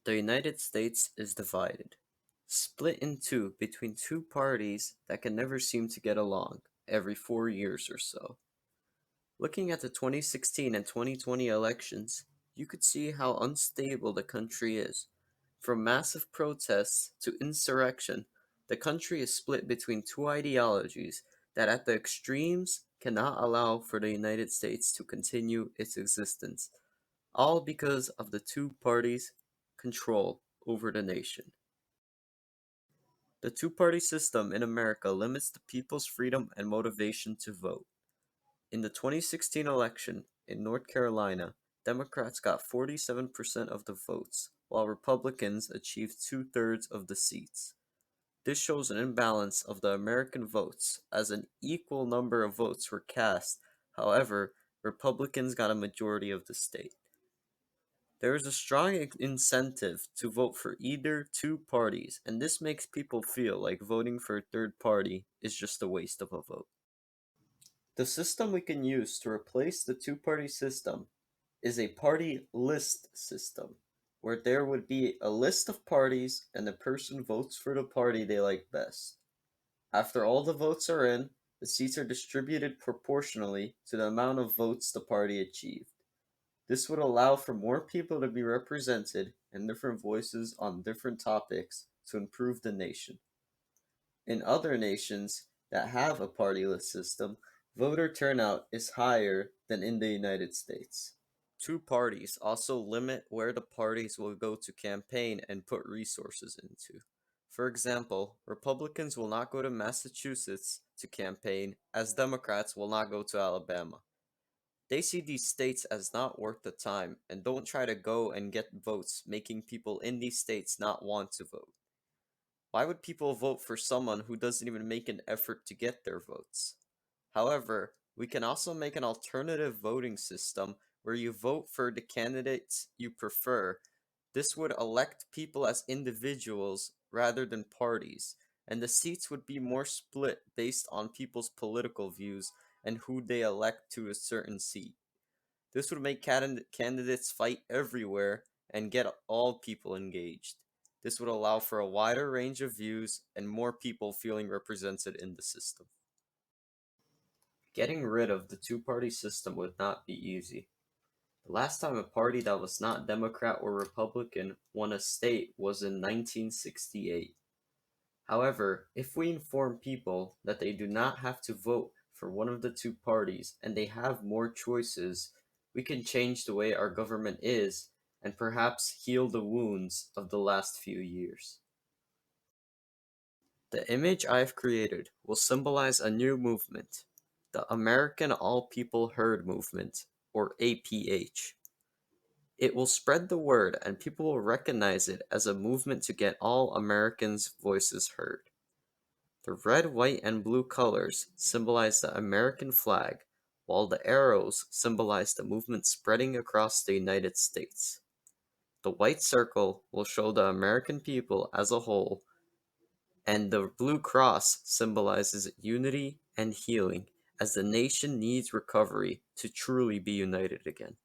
The United States is divided, split in two between two parties that can never seem to get along every 4 years or so. Looking at the 2016 and 2020 elections, you could see how unstable the country is. From massive protests to insurrection, the country is split between two ideologies that at the extremes cannot allow for the United States to continue its existence, all because of the two parties' control over the nation. The two-party system in America limits the people's freedom and motivation to vote. In the 2016 election in North Carolina, Democrats got 47% of the votes, while Republicans achieved two-thirds of the seats. This shows an imbalance of the American votes, as an equal number of votes were cast. However, Republicans got a majority of the state. There is a strong incentive to vote for either two parties, and this makes people feel like voting for a third party is just a waste of a vote. The system we can use to replace the two-party system is a party list system, where there would be a list of parties and the person votes for the party they like best. After all the votes are in, the seats are distributed proportionally to the amount of votes the party achieved. This would allow for more people to be represented and different voices on different topics to improve the nation. In other nations that have a partyless system, voter turnout is higher than in the United States. Two parties also limit where the parties will go to campaign and put resources into. For example, Republicans will not go to Massachusetts to campaign, as Democrats will not go to Alabama. They see these states as not worth the time and don't try to go and get votes, making people in these states not want to vote. Why would people vote for someone who doesn't even make an effort to get their votes? However, we can also make an alternative voting system where you vote for the candidates you prefer. This would elect people as individuals rather than parties, and the seats would be more split based on people's political views and who they elect to a certain seat. This would make candidates fight everywhere and get all people engaged. This would allow for a wider range of views and more people feeling represented in the system. Getting rid of the two-party system would not be easy. The last time a party that was not Democrat or Republican won a state was in 1968. However, if we inform people that they do not have to vote for one of the two parties and they have more choices, we can change the way our government is and perhaps heal the wounds of the last few years. The image I have created will symbolize a new movement, the American All People Heard Movement, or APH. It will spread the word and people will recognize it as a movement to get all Americans' voices heard. The red, white, and blue colors symbolize the American flag, while the arrows symbolize the movement spreading across the United States. The white circle will show the American people as a whole, and the blue cross symbolizes unity and healing, as the nation needs recovery to truly be united again.